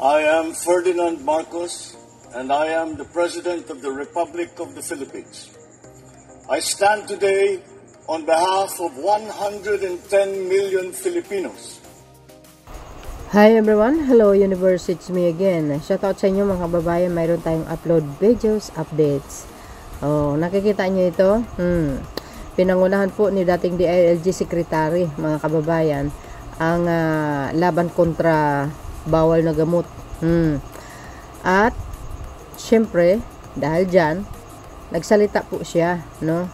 I am Ferdinand Marcos, and I am the President of the Republic of the Philippines. I stand today on behalf of 110 million Filipinos. Hi everyone, hello universe, it's me again. Shoutout sa inyo mga kababayan, mayroon tayong upload videos, updates. Oh, nakikita nyo ito? Pinangunahan po ni dating DILG Secretary, mga kababayan, ang laban kontra bawal na gamot. At syempre dahil dyan nagsalita po siya, no,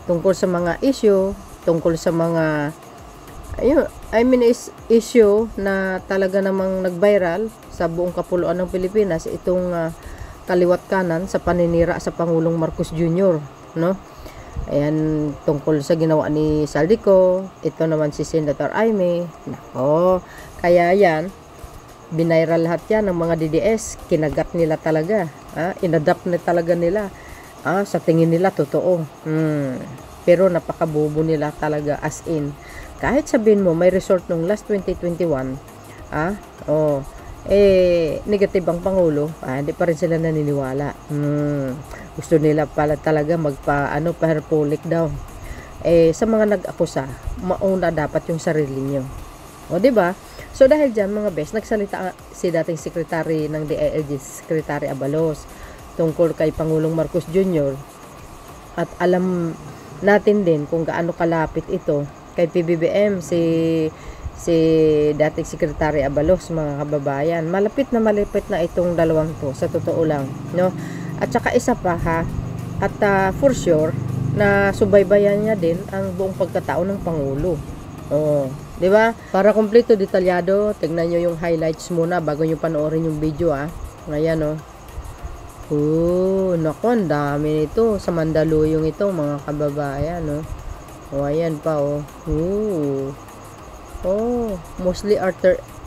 tungkol sa mga issue, tungkol sa mga issue na talaga namang nag-viral sa buong kapuluan ng Pilipinas, itong kaliwat kanan sa paninira sa Pangulong Marcos Jr., no. Ayan, tungkol sa ginawa ni Saldico, ito naman si Senator Amy. Nako, kaya yan, binairal lahat yan ng mga DDS, kinagat nila talaga, inadapt na talaga nila, sa tingin nila totoo. Pero napakabobo nila talaga, as in, kahit sabihin mo may result nung last 2021, negative ang Pangulo, hindi pa rin sila naniniwala. Gusto nila pala talaga parpulik daw. Sa mga nag-akusa, mauna dapat yung sarili nyo. O, diba? So, dahil dyan, mga best, nagsalita si dating Secretary ng DILG, Secretary Abalos, tungkol kay Pangulong Marcos Jr. At alam natin din kung gaano kalapit ito kay PBBM, si dating Secretary Abalos, mga kababayan. Malapit na itong dalawang to, sa totoo lang, no? At saka isa pa at for sure na subaybayan niya din ang buong pagkatao ng Pangulo. Di ba? Para kumpleto, detalyado, tignan nyo yung highlights muna bago nyo panoorin yung video, Ayan, naku, ang dami nito sa Mandaluyong ito, mga kababayan, ayan pa, mostly are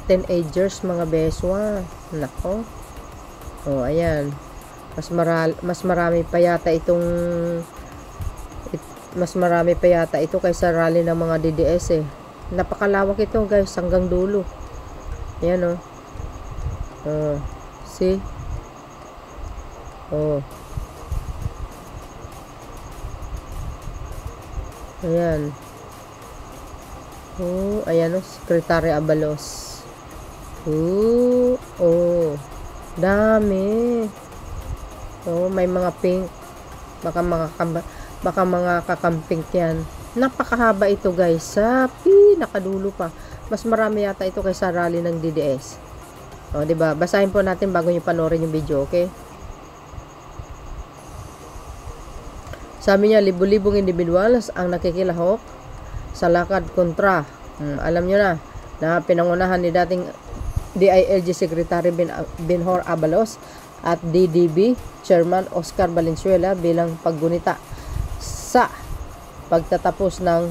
teenagers, mga beswa. Nako. Ayan. Mas marami pa yata ito kaysa rally ng mga DDS, Napakalawak ito, guys, hanggang dulo. Ayan, see? Ayan. Ayan, Secretary Abalos. Dami. May mga pink. Baka mga kakampink yan. Napakahaba ito, guys. Sa pinakadulo pa. Mas marami yata ito kaysa rally ng DDS. Diba? Basahin po natin bago nyo panoorin yung video, okay? Sabi niya, libu-libong individuals ang nakikilahok sa lakad kontra. Alam nyo na pinangunahan ni dating DILG Secretary Benhur Abalos at DDB Chairman Oscar Valenzuela bilang paggunita sa pagtatapos ng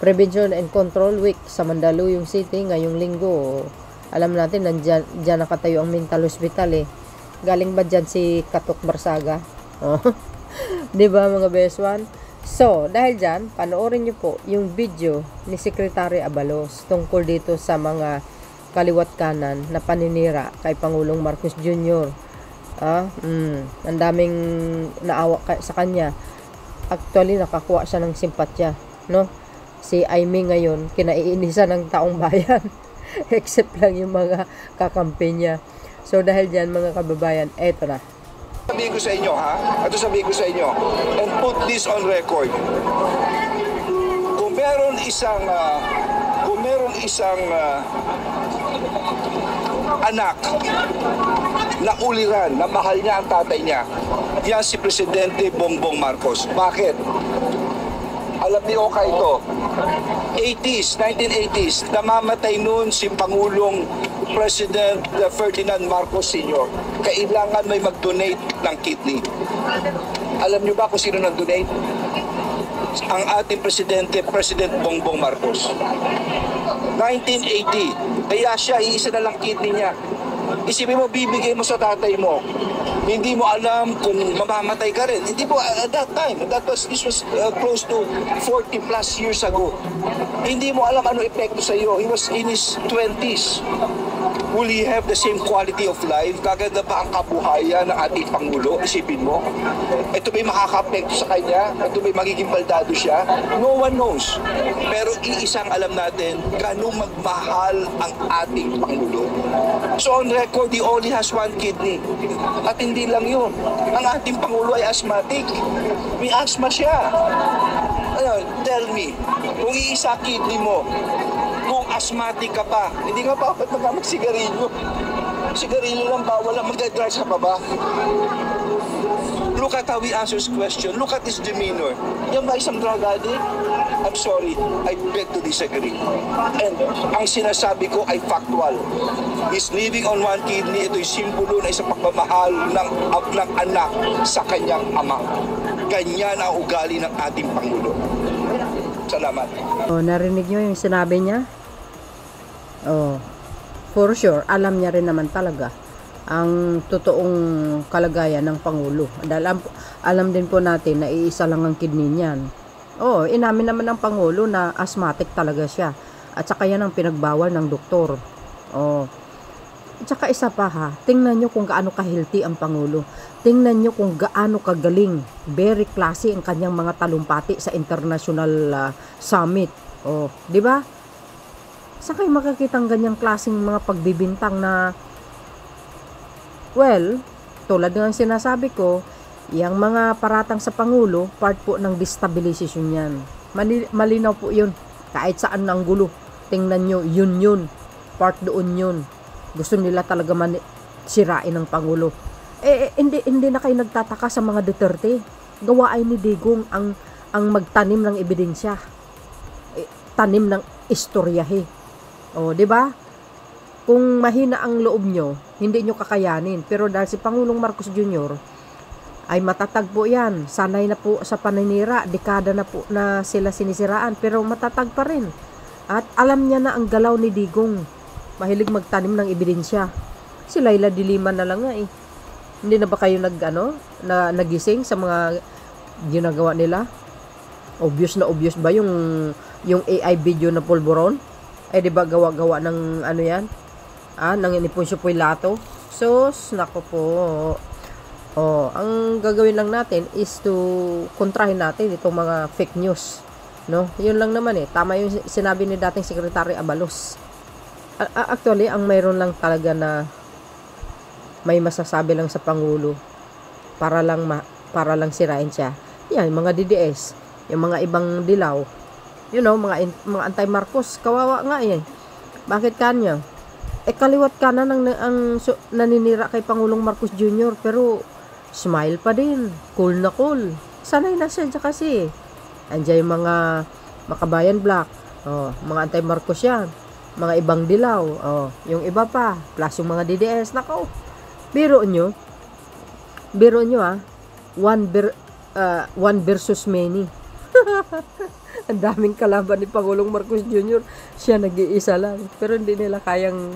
Prevention and Control Week sa Mandaluyong City ngayong linggo. Alam natin, dyan nakatayo ang mental hospital, Galing ba dyan si Katok Barsaga? Diba, mga best one? So, dahil dyan, panoorin nyo po yung video ni Secretary Abalos tungkol dito sa mga kaliwat kanan na paninira kay Pangulong Marcos Jr. Ang daming naawa sa kanya. Actually, nakakuha siya ng simpatya, no? Si Amy ngayon, kinaiinisan ng taong bayan. Except lang yung mga kakampi niya. So, dahil dyan, mga kababayan, eto na. Sabihin ko sa inyo, Ito sabihin ko sa inyo, and put this on record. Kung meron isang anak na uliran, na mahal niya ang tatay niya, yan si Presidente Bongbong Marcos. Bakit? Alam ni Oka ito, 1980s, namamatay noon si Pangulong President Ferdinand Marcos Sr. Kailangan may mag-donate ng kidney. Alam niyo ba kung sino nag-donate? Ang ating Presidente, President Bongbong Marcos. 1980, kaya siya, iisa na lang kidney niya. Isipin mo, bibigay mo sa tatay mo. Hindi mo alam kung mamamatay ka rin. Hindi mo, at that time, this was close to 40 plus years ago. Hindi mo alam ano epekto sa iyo. He was in his 20s. Will he have the same quality of life? Gaganda ba ang kabuhayan ng ating Pangulo? Isipin mo. Ito ba'y makaka-apekto sa kanya? Ito ba'y magiging baldado siya? No one knows. Pero iisang alam natin, ganun magmahal ang ating Pangulo. So on record, he only has one kidney. At hindi lang yun. Ang ating Pangulo ay asthmatic. May asthma siya. Tell me, kung iisa kidney mo, kung asthmatic ka pa, hindi nga pa dapat magsigarilyo. Sigarilyo lang bawal lang, mag-drive sa baba. Look at how he answers question. Look at his demeanor. Yan ba isang drug addict? I'm sorry, I beg to disagree. And ang sinasabi ko ay factual. He's living on one kidney. Ito'y simbolo na isang pagmamahal ng anak sa kanyang ama. Ganyan ang ugali ng ating Pangulo. Salamat. Narinig nyo yung sinabi niya? For sure, alam niya rin naman talaga ang totoong kalagayan ng Pangulo. Dahil alam din po natin na iisa lang ang kidney niyan. Inamin naman ng Pangulo na asthmatic talaga siya. At saka yan ang pinagbawal ng doktor. At saka isa pa ha, tingnan nyo kung gaano ka-healthy ang Pangulo. Tingnan nyo kung gaano kagaling. Very classy ang kanyang mga talumpati sa international summit. Di ba? Saka yung makakitang ganyang klaseng mga pagbibintang na, well, tulad ng sinasabi ko, yung mga paratang sa Pangulo, part po ng destabilization yan. Malinaw po yun. Kahit saan ng gulo. Tingnan nyo, yun. Part doon yun. Gusto nila talaga sirain ng Pangulo. Hindi na kayo nagtataka sa mga Duterte. Gawain ni Digong ang magtanim ng ebidensya. Tanim ng istoryahe. Di ba? Kung mahina ang loob nyo, hindi nyo kakayanin. Pero dahil si Pangulong Marcos Jr. ay matatag po yan. Sanay na po sa paninira. Dekada na po na sila sinisiraan. Pero matatag pa rin. At alam niya na ang galaw ni Digong. Mahilig magtanim ng ebidensya. Si Laila de Lima na lang nga eh. Hindi na ba kayo nagising sa mga ginagawa nila? Obvious na obvious ba yung AI video na pulburon? Di ba gawa-gawa ng ano yan? Ng Inipuncio Puilato? Sus, nako po. Ang gagawin lang natin is to kontrahin natin itong mga fake news. No? Yun lang naman eh. Tama yung sinabi ni dating Secretary Abalos. Actually, ang mayroon lang talaga na may masasabi lang sa Pangulo para lang sirain siya. Yan, mga DDS, yung mga ibang dilaw, mga anti-Marcos, kawawa nga yan. Bakit kanya? Kaliwat kanan ang naninira kay Pangulong Marcos Jr. pero smile pa din, cool na cool. Sanay na siya kasi. Andiyan yung mga Makabayan Black, mga anti-Marcos yan. Mga ibang dilaw, yung iba pa, plus yung mga DDS, nako. Biro nyo one versus many. Ang daming kalaban ni Pangulong Marcos Jr. Siya nag-iisa lang. Pero hindi nila kayang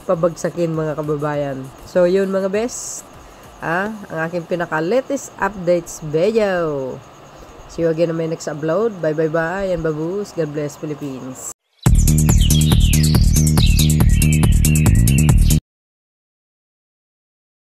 pabagsakin mga kababayan. So yun mga best. Ang aking pinaka-latest updates video. See you again on my next upload. Bye bye bye and baboos. God bless Philippines.